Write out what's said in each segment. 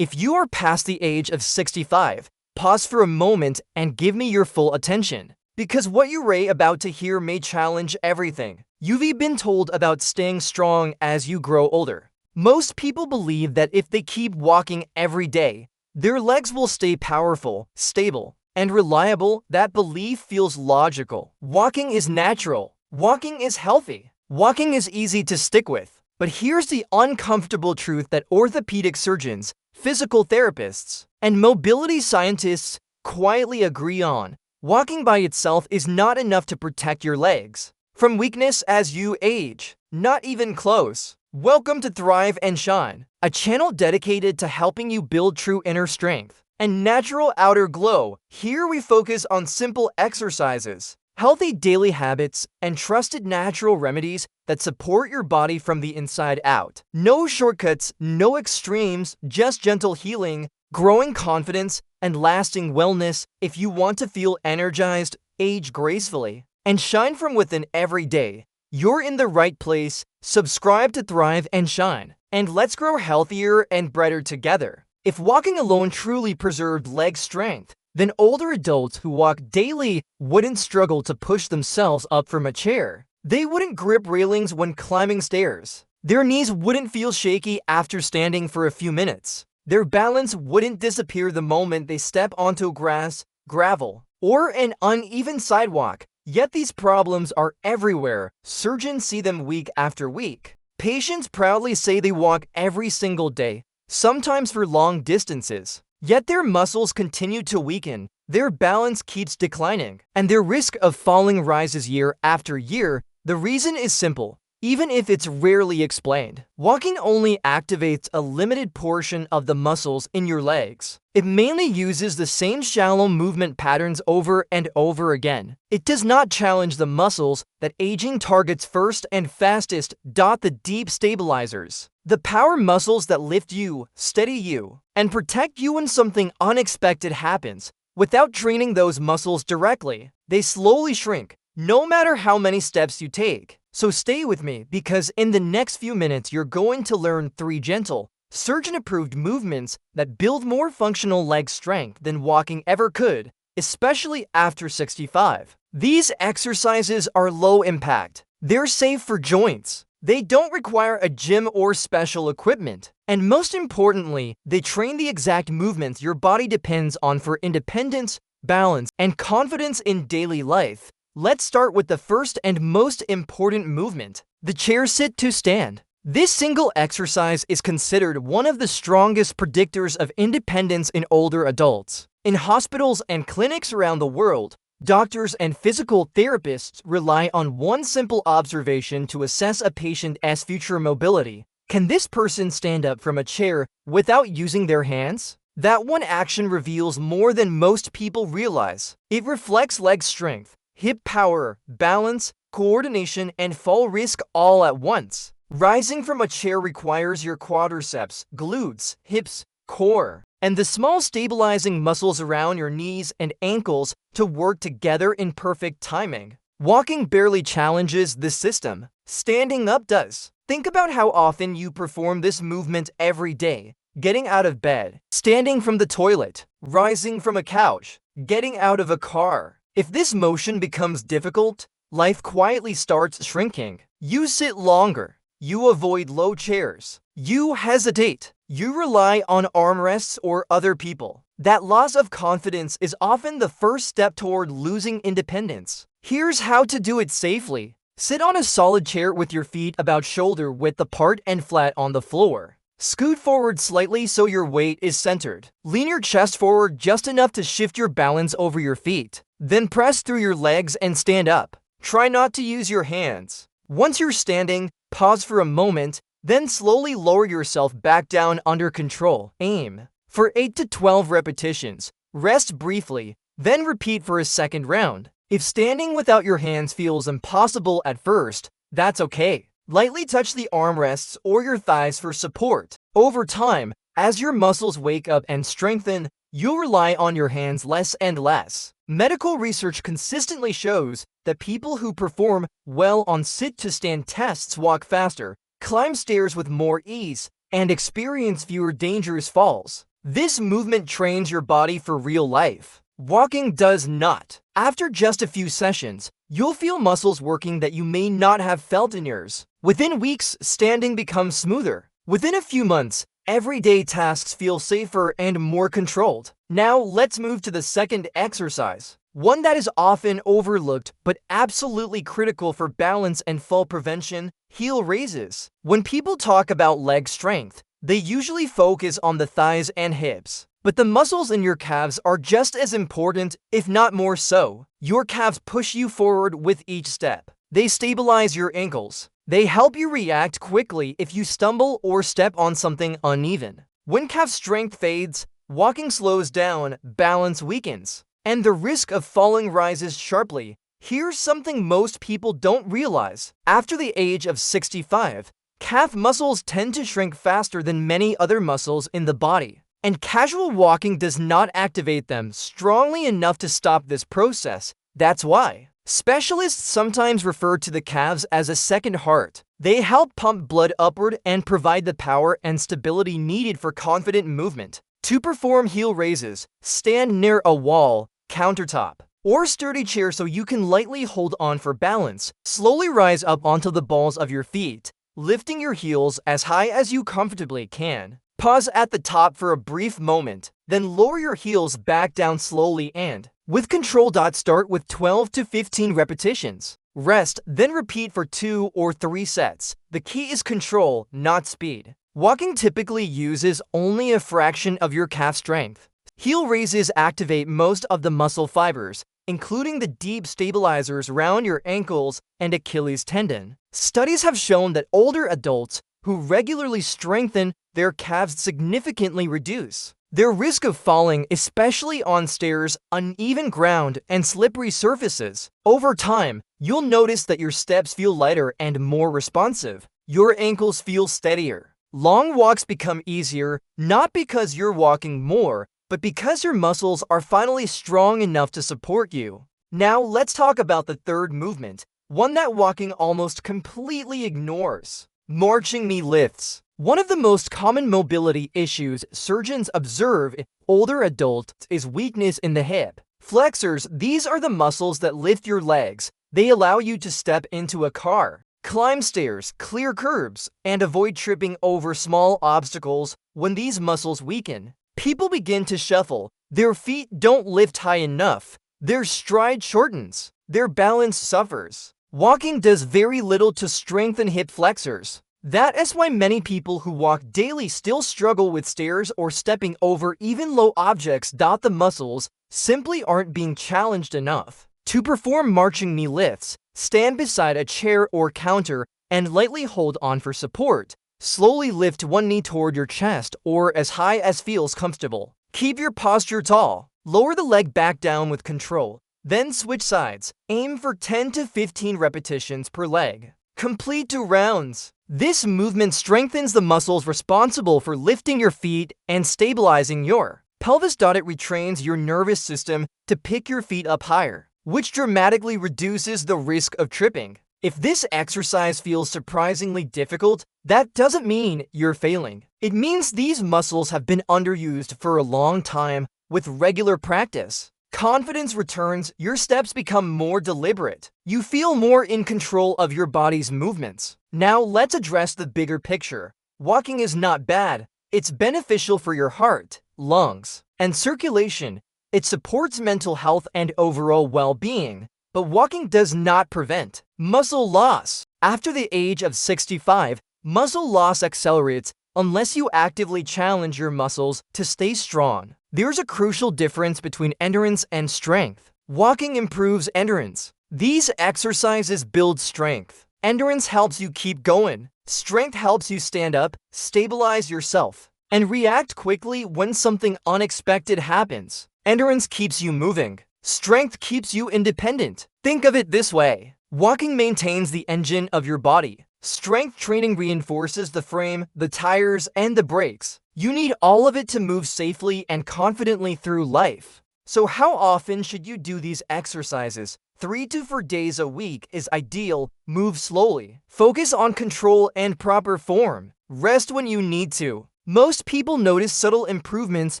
If you are past the age of 65, pause for a moment and give me your full attention. Because what you're about to hear may challenge everything you've been told about staying strong as you grow older. Most people believe that if they keep walking every day, their legs will stay powerful, stable, and reliable. That belief feels logical. Walking is natural. Walking is healthy. Walking is easy to stick with. But here's the uncomfortable truth that orthopedic surgeons, physical therapists, and mobility scientists quietly agree on. Walking by itself is not enough to protect your legs from weakness as you age. Not even close. Welcome to Thrive and Shine, a channel dedicated to helping you build true inner strength and natural outer glow. Here we focus on simple exercises, healthy daily habits, and trusted natural remedies that support your body from the inside out. No shortcuts, no extremes, just gentle healing, growing confidence, and lasting wellness. If you want to feel energized, age gracefully, and shine from within every day, you're in the right place. Subscribe to Thrive and Shine, and let's grow healthier and brighter together. If walking alone truly preserved leg strength, then older adults who walk daily wouldn't struggle to push themselves up from a chair. They wouldn't grip railings when climbing stairs. Their knees wouldn't feel shaky after standing for a few minutes. Their balance wouldn't disappear the moment they step onto grass, gravel, or an uneven sidewalk. Yet these problems are everywhere. Surgeons see them week after week. Patients proudly say they walk every single day, sometimes for long distances. Yet their muscles continue to weaken, their balance keeps declining, and their risk of falling rises year after year. The reason is simple, even if it's rarely explained. Walking only activates a limited portion of the muscles in your legs. It mainly uses the same shallow movement patterns over and over again. It does not challenge the muscles that aging targets first and fastest. The deep stabilizers, the power muscles that lift you, steady you, and protect you when something unexpected happens. Without training those muscles directly, they slowly shrink, no matter how many steps you take. So stay with me, because in the next few minutes you're going to learn 3 gentle, surgeon-approved movements that build more functional leg strength than walking ever could, especially after 65. These exercises are low impact. They're safe for joints. They don't require a gym or special equipment. And most importantly, they train the exact movements your body depends on for independence, balance, and confidence in daily life. Let's start with the first and most important movement, the chair sit to stand. This single exercise is considered one of the strongest predictors of independence in older adults. In hospitals and clinics around the world, doctors and physical therapists rely on one simple observation to assess a patient's future mobility. Can this person stand up from a chair without using their hands? That one action reveals more than most people realize. It reflects leg strength, hip power, balance, coordination, and fall risk all at once. Rising from a chair requires your quadriceps, glutes, hips, core, and the small stabilizing muscles around your knees and ankles to work together in perfect timing. Walking barely challenges this system. Standing up does. Think about how often you perform this movement every day. Getting out of bed, standing from the toilet, rising from a couch, getting out of a car. If this motion becomes difficult, life quietly starts shrinking. You sit longer. You avoid low chairs. You hesitate. You rely on armrests or other people. That loss of confidence is often the first step toward losing independence. Here's how to do it safely. Sit on a solid chair with your feet about shoulder width apart and flat on the floor. Scoot forward slightly so your weight is centered. Lean your chest forward just enough to shift your balance over your feet. Then press through your legs and stand up. Try not to use your hands. Once you're standing, pause for a moment, then slowly lower yourself back down under control. Aim for 8 to 12 repetitions. Rest briefly, then repeat for a second round. If standing without your hands feels impossible at first, that's okay. Lightly touch the armrests or your thighs for support. Over time, as your muscles wake up and strengthen, you'll rely on your hands less and less. Medical research consistently shows that people who perform well on sit-to-stand tests walk faster, climb stairs with more ease, and experience fewer dangerous falls. This movement trains your body for real life. Walking does not. After just a few sessions, you'll feel muscles working that you may not have felt in years. Within weeks, standing becomes smoother. Within a few months, everyday tasks feel safer and more controlled. Now let's move to the second exercise, one that is often overlooked but absolutely critical for balance and fall prevention: heel raises. When people talk about leg strength, they usually focus on the thighs and hips. But the muscles in your calves are just as important, if not more so. Your calves push you forward with each step. They stabilize your ankles. They help you react quickly if you stumble or step on something uneven. When calf strength fades, walking slows down, balance weakens, and the risk of falling rises sharply. Here's something most people don't realize. After the age of 65, calf muscles tend to shrink faster than many other muscles in the body, and casual walking does not activate them strongly enough to stop this process. That's why specialists sometimes refer to the calves as a second heart. They help pump blood upward and provide the power and stability needed for confident movement. To perform heel raises, stand near a wall, countertop, or sturdy chair so you can lightly hold on for balance. Slowly rise up onto the balls of your feet, lifting your heels as high as you comfortably can. Pause at the top for a brief moment, then lower your heels back down slowly and, with control, start with 12 to 15 repetitions. Rest, then repeat for 2 or 3 sets. The key is control, not speed. Walking typically uses only a fraction of your calf strength. Heel raises activate most of the muscle fibers, including the deep stabilizers around your ankles and Achilles tendon. Studies have shown that older adults who regularly strengthen their calves significantly reduce their risk of falling, especially on stairs, uneven ground, and slippery surfaces. Over time, you'll notice that your steps feel lighter and more responsive. Your ankles feel steadier. Long walks become easier, not because you're walking more, but because your muscles are finally strong enough to support you. Now let's talk about the third movement, one that walking almost completely ignores: marching knee lifts. One of the most common mobility issues surgeons observe in older adults is weakness in the hip flexors. These are the muscles that lift your legs. They allow you to step into a car, climb stairs, clear curbs, and avoid tripping over small obstacles. When these muscles weaken, people begin to shuffle. Their feet don't lift high enough. Their stride shortens. Their balance suffers. Walking does very little to strengthen hip flexors. That is why many people who walk daily still struggle with stairs or stepping over even low objects. The muscles simply aren't being challenged enough. To perform marching knee lifts, stand beside a chair or counter and lightly hold on for support. Slowly lift one knee toward your chest or as high as feels comfortable. Keep your posture tall. Lower the leg back down with control. Then switch sides. Aim for 10 to 15 repetitions per leg. Complete 2 rounds. This movement strengthens the muscles responsible for lifting your feet and stabilizing your pelvis. It retrains your nervous system to pick your feet up higher, which dramatically reduces the risk of tripping. If this exercise feels surprisingly difficult, that doesn't mean you're failing. It means these muscles have been underused for a long time. With regular practice, confidence returns, your steps become more deliberate. You feel more in control of your body's movements. Now let's address the bigger picture. Walking is not bad. It's beneficial for your heart, lungs, and circulation. It supports mental health and overall well-being. But walking does not prevent muscle loss. After the age of 65, muscle loss accelerates unless you actively challenge your muscles to stay strong. There's a crucial difference between endurance and strength. Walking improves endurance. These exercises build strength. Endurance helps you keep going. Strength helps you stand up, stabilize yourself, and react quickly when something unexpected happens. Endurance keeps you moving. Strength keeps you independent. Think of it this way: walking maintains the engine of your body. Strength training reinforces the frame, the tires, and the brakes. You need all of it to move safely and confidently through life. So how often should you do these exercises? 3 to 4 days a week is ideal. Move slowly. Focus on control and proper form. Rest when you need to. Most people notice subtle improvements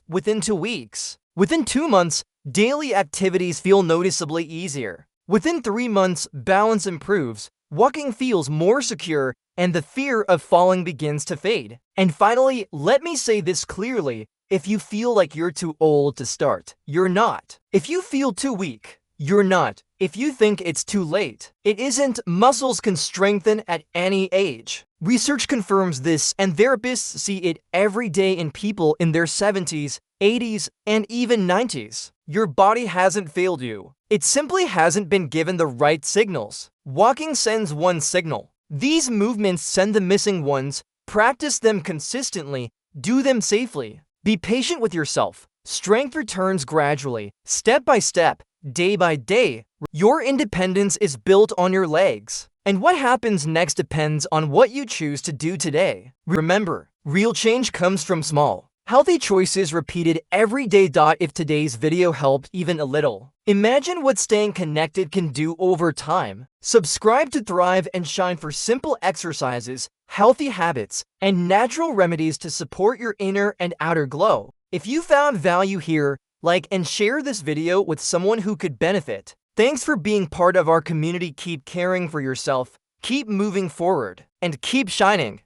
within 2 weeks. Within 2 months, daily activities feel noticeably easier. Within 3 months, balance improves, walking feels more secure, and the fear of falling begins to fade. And finally, let me say this clearly. If you feel like you're too old to start, you're not. If you feel too weak, you're not. If you think it's too late, it isn't. Muscles can strengthen at any age. Research confirms this, and therapists see it every day in people in their 70s, 80s, and even 90s. Your body hasn't failed you. It simply hasn't been given the right signals. Walking sends one signal. These movements send the missing ones. Practice them consistently. Do them safely. Be patient with yourself. Strength returns gradually, step by step, day by day. Your independence is built on your legs. And what happens next depends on what you choose to do today. Remember, real change comes from small, healthy choices repeated every day. If today's video helped even a little, imagine what staying connected can do over time. Subscribe to Thrive and Shine for simple exercises, healthy habits, and natural remedies to support your inner and outer glow. If you found value here, like and share this video with someone who could benefit. Thanks for being part of our community. Keep caring for yourself, keep moving forward, and keep shining.